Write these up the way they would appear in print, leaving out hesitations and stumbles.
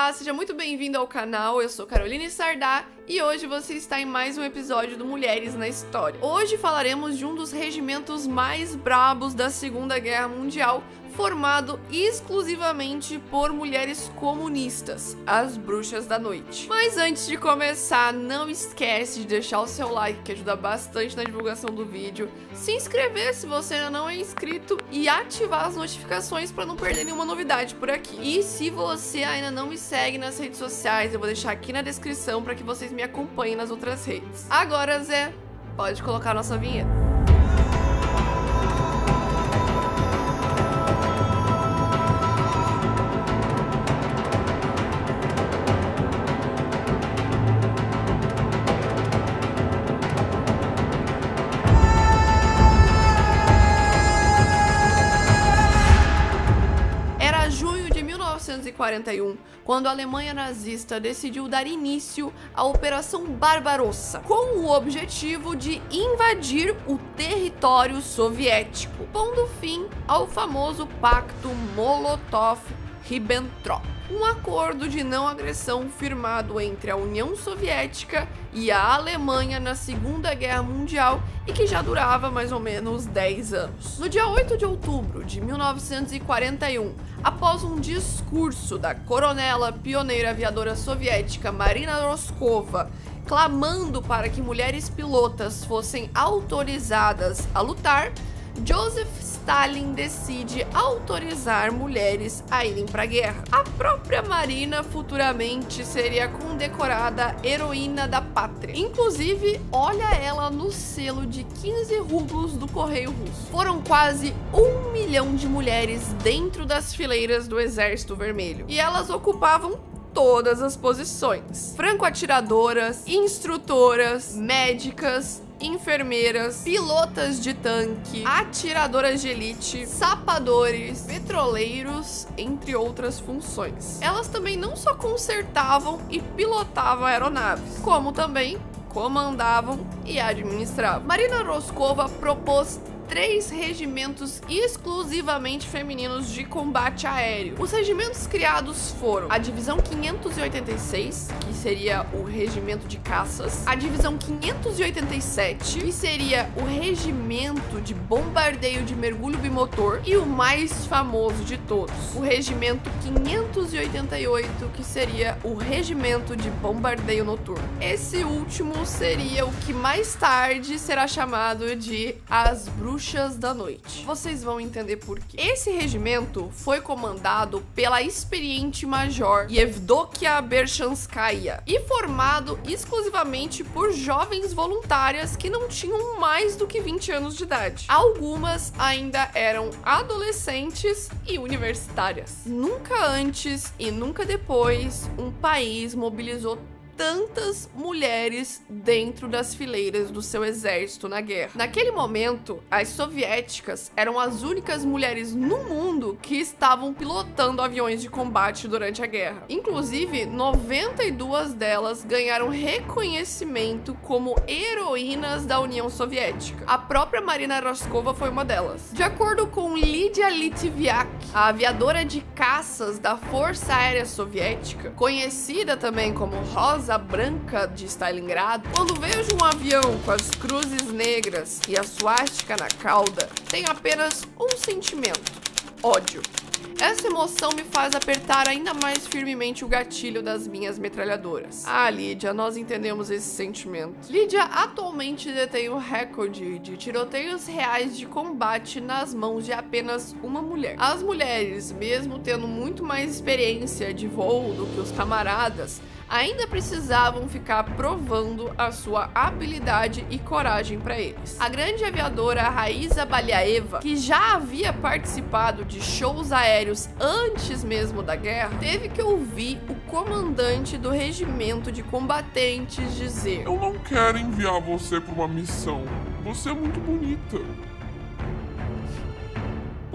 Olá, seja muito bem-vindo ao canal, eu sou Caroline Sardá e hoje você está em mais um episódio do Mulheres na História. Hoje falaremos de um dos regimentos mais brabos da Segunda Guerra Mundial, formado exclusivamente por mulheres comunistas, as Bruxas da Noite. Mas antes de começar, não esquece de deixar o seu like, que ajuda bastante na divulgação do vídeo, se inscrever se você ainda não é inscrito e ativar as notificações para não perder nenhuma novidade por aqui. E se você ainda não me segue nas redes sociais, eu vou deixar aqui na descrição para que vocês me acompanhem nas outras redes. Agora, Zé, pode colocar a nossa vinheta. Em 1941, quando a Alemanha nazista decidiu dar início à Operação Barbarossa, com o objetivo de invadir o território soviético, pondo fim ao famoso Pacto Molotov-Ribbentrop, um acordo de não agressão firmado entre a União Soviética e a Alemanha na Segunda Guerra Mundial e que já durava mais ou menos 10 anos. No dia 8 de outubro de 1941, após um discurso da coronela pioneira aviadora soviética Marina Roskova, clamando para que mulheres pilotas fossem autorizadas a lutar, Joseph Stalin decide autorizar mulheres a irem para a guerra. A própria Marina futuramente seria condecorada Heroína da Pátria. Inclusive, olha ela no selo de 15 rublos do Correio Russo. Foram quase 1 milhão de mulheres dentro das fileiras do Exército Vermelho. E elas ocupavam todas as posições: franco-atiradoras, instrutoras, médicas, enfermeiras, pilotas de tanque, atiradoras de elite, sapadores, petroleiros, entre outras funções. Elas também não só consertavam e pilotavam aeronaves, como também comandavam e administravam. Marina Roskova propôs 3 regimentos exclusivamente femininos de combate aéreo. Os regimentos criados foram a Divisão 586, que seria o regimento de caças, a Divisão 587, que seria o regimento de bombardeio de mergulho bimotor, e o mais famoso de todos, o regimento 588, que seria o regimento de bombardeio noturno. Esse último seria o que mais tarde será chamado de as Bruxas da Noite. Vocês vão entender por quê. Esse regimento foi comandado pela experiente major Yevdokia Berchanskaya e formado exclusivamente por jovens voluntárias que não tinham mais do que 20 anos de idade. Algumas ainda eram adolescentes e universitárias. Nunca antes e nunca depois um país mobilizou tantas mulheres dentro das fileiras do seu exército na guerra. Naquele momento, as soviéticas eram as únicas mulheres no mundo que estavam pilotando aviões de combate durante a guerra. Inclusive, 92 delas ganharam reconhecimento como heroínas da União Soviética. A própria Marina Roskova foi uma delas. De acordo com Lydia Litviak, a aviadora de caças da Força Aérea Soviética, conhecida também como Rosa Branca de Stalingrado, quando vejo um avião com as cruzes negras e a suástica na cauda, tenho apenas um sentimento: ódio. Essa emoção me faz apertar ainda mais firmemente o gatilho das minhas metralhadoras. Ah, Lídia, nós entendemos esse sentimento. Lídia atualmente detém o recorde de tiroteios reais de combate nas mãos de apenas uma mulher. As mulheres, mesmo tendo muito mais experiência de voo do que os camaradas, ainda precisavam ficar provando a sua habilidade e coragem para eles. A grande aviadora Raíza Baliaeva, que já havia participado de shows aéreos antes mesmo da guerra, teve que ouvir o comandante do regimento de combatentes dizer: "Eu não quero enviar você para uma missão. Você é muito bonita."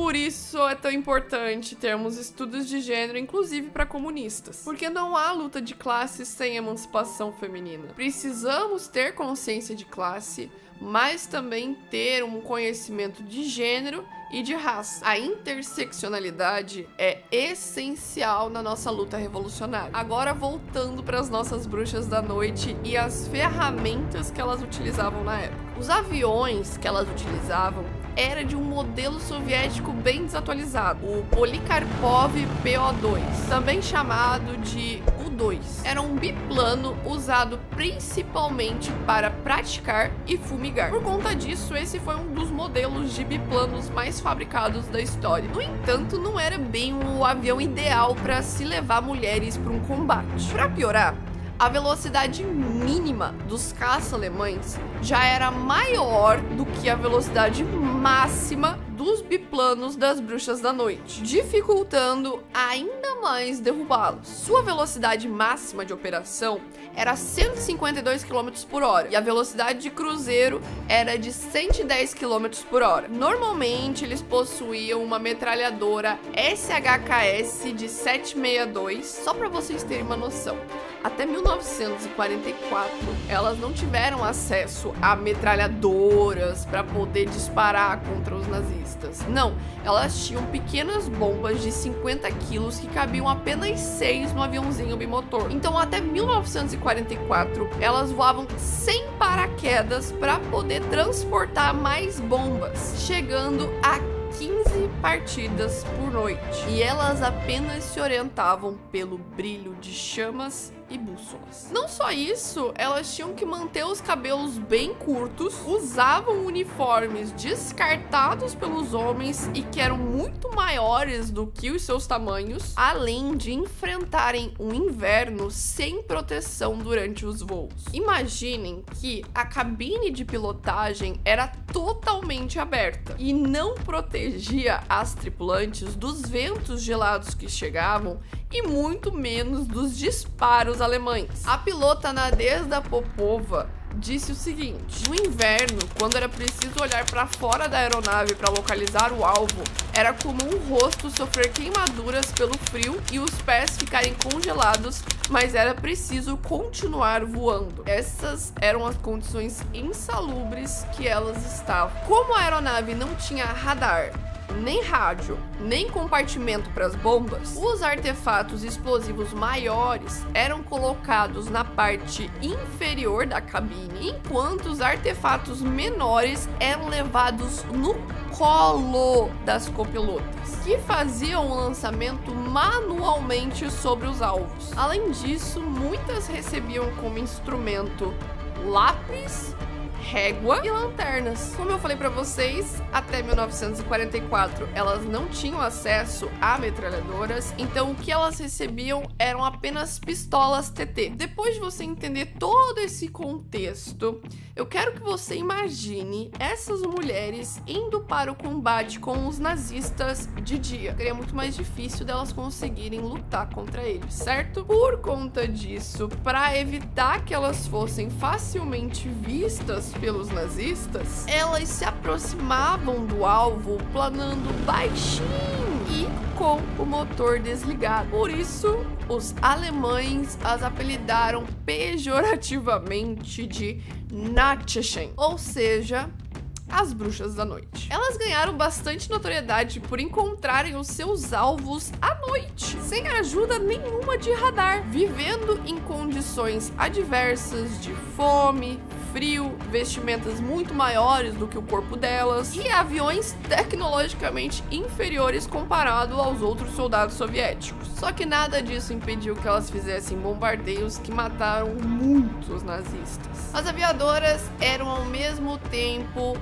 Por isso é tão importante termos estudos de gênero, inclusive para comunistas. Porque não há luta de classe sem emancipação feminina. Precisamos ter consciência de classe, mas também ter um conhecimento de gênero e de raça. A interseccionalidade é essencial na nossa luta revolucionária. Agora voltando para as nossas bruxas da noite e as ferramentas que elas utilizavam na época. Os aviões que elas utilizavam era de um modelo soviético bem desatualizado, o Polikarpov PO2, também chamado de U-2. Era um biplano usado principalmente para praticar e fumigar. Por conta disso, esse foi um dos modelos de biplanos mais fabricados da história. No entanto, não era bem o avião ideal para se levar mulheres para um combate. Para piorar, a velocidade mínima dos caça alemães já era maior do que a velocidade máxima dos biplanos das bruxas da noite, dificultando ainda mais derrubá-los. Sua velocidade máxima de operação era 152 km por hora e a velocidade de cruzeiro era de 110 km por hora. Normalmente eles possuíam uma metralhadora SHKS de 762, só para vocês terem uma noção. Até 1944, elas não tiveram acesso a metralhadoras para poder disparar contra os nazistas. Não, elas tinham pequenas bombas de 50 quilos que cabiam apenas 6 no aviãozinho bimotor. Então, até 1944, elas voavam sem paraquedas para poder transportar mais bombas, chegando a 15 partidas por noite. E elas apenas se orientavam pelo brilho de chamas e bússolas. Não só isso, elas tinham que manter os cabelos bem curtos, usavam uniformes descartados pelos homens e que eram muito maiores do que os seus tamanhos, além de enfrentarem um inverno sem proteção durante os voos. Imaginem que a cabine de pilotagem era totalmente aberta e não protegia as tripulantes dos ventos gelados que chegavam e muito menos dos disparos alemães. A pilota Nadezhda Popova disse o seguinte: no inverno, quando era preciso olhar para fora da aeronave para localizar o alvo, era comum o rosto sofrer queimaduras pelo frio e os pés ficarem congelados, mas era preciso continuar voando. Essas eram as condições insalubres que elas estavam. Como a aeronave não tinha radar, nem rádio, nem compartimento para as bombas, os artefatos explosivos maiores eram colocados na parte inferior da cabine, enquanto os artefatos menores eram levados no colo das copilotas, que faziam o lançamento manualmente sobre os alvos. Além disso, muitas recebiam como instrumento lápis, régua e lanternas. Como eu falei pra vocês, até 1944 elas não tinham acesso a metralhadoras, então o que elas recebiam eram apenas pistolas TT. Depois de você entender todo esse contexto, eu quero que você imagine essas mulheres indo para o combate com os nazistas de dia. Seria muito mais difícil delas conseguirem lutar contra eles, certo? Por conta disso, para evitar que elas fossem facilmente vistas pelos nazistas, elas se aproximavam do alvo planando baixinho e com o motor desligado. Por isso, os alemães as apelidaram pejorativamente de Nachtchen, ou seja, as bruxas da noite. Elas ganharam bastante notoriedade por encontrarem os seus alvos à noite, sem ajuda nenhuma de radar, vivendo em condições adversas de fome, frio, vestimentas muito maiores do que o corpo delas e aviões tecnologicamente inferiores comparado aos outros soldados soviéticos. Só que nada disso impediu que elas fizessem bombardeios que mataram muitos nazistas. As aviadoras eram ao mesmo tempo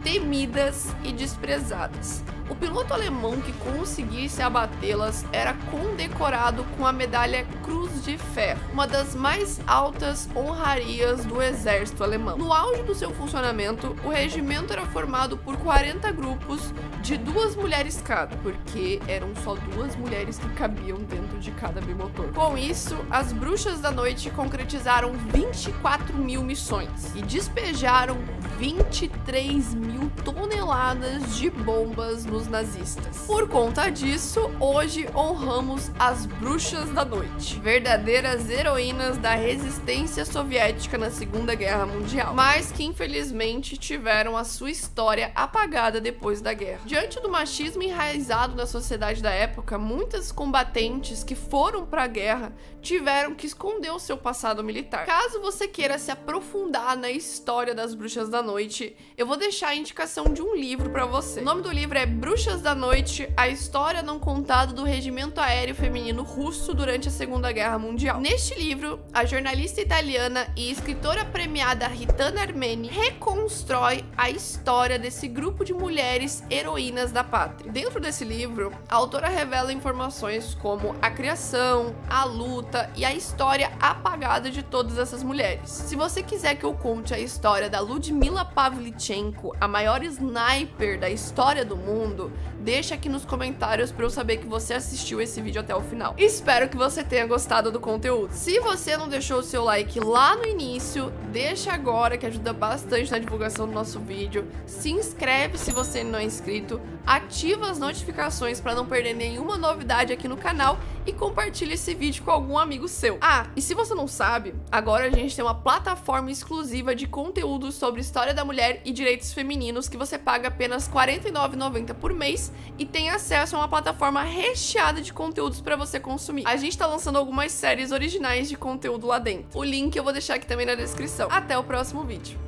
temidas e desprezadas. O piloto alemão que conseguisse abatê-las era condecorado com a medalha Cruz de Ferro, uma das mais altas honrarias do exército alemão. No auge do seu funcionamento, o regimento era formado por 40 grupos de 2 mulheres cada, porque eram só 2 mulheres que cabiam dentro de cada bimotor. Com isso, as bruxas da noite concretizaram 24 mil missões e despejaram 23 mil toneladas de bombas no nos nazistas. Por conta disso, hoje honramos as Bruxas da Noite, verdadeiras heroínas da resistência soviética na Segunda Guerra Mundial, mas que infelizmente tiveram a sua história apagada depois da guerra. Diante do machismo enraizado na sociedade da época, muitas combatentes que foram para a guerra tiveram que esconder o seu passado militar. Caso você queira se aprofundar na história das Bruxas da Noite, eu vou deixar a indicação de um livro para você. O nome do livro é Bruxas da Noite, a história não contada do regimento aéreo feminino russo durante a Segunda Guerra Mundial. Neste livro, a jornalista italiana e escritora premiada Ritana Armeni reconstrói a história desse grupo de mulheres heroínas da pátria. Dentro desse livro, a autora revela informações como a criação, a luta e a história apagada de todas essas mulheres. Se você quiser que eu conte a história da Ludmila Pavlichenko, a maior sniper da história do mundo, deixa aqui nos comentários para eu saber que você assistiu esse vídeo até o final. Espero que você tenha gostado do conteúdo. Se você não deixou o seu like lá no início, deixa agora, que ajuda bastante na divulgação do nosso vídeo. Se inscreve se você não é inscrito, ativa as notificações para não perder nenhuma novidade aqui no canal e compartilha esse vídeo com algum amigo seu. Ah, e se você não sabe, agora a gente tem uma plataforma exclusiva de conteúdo sobre história da mulher e direitos femininos que você paga apenas R$ 49,90 por mês e tem acesso a uma plataforma recheada de conteúdos para você consumir. A gente tá lançando algumas séries originais de conteúdo lá dentro. O link eu vou deixar aqui também na descrição. Até o próximo vídeo.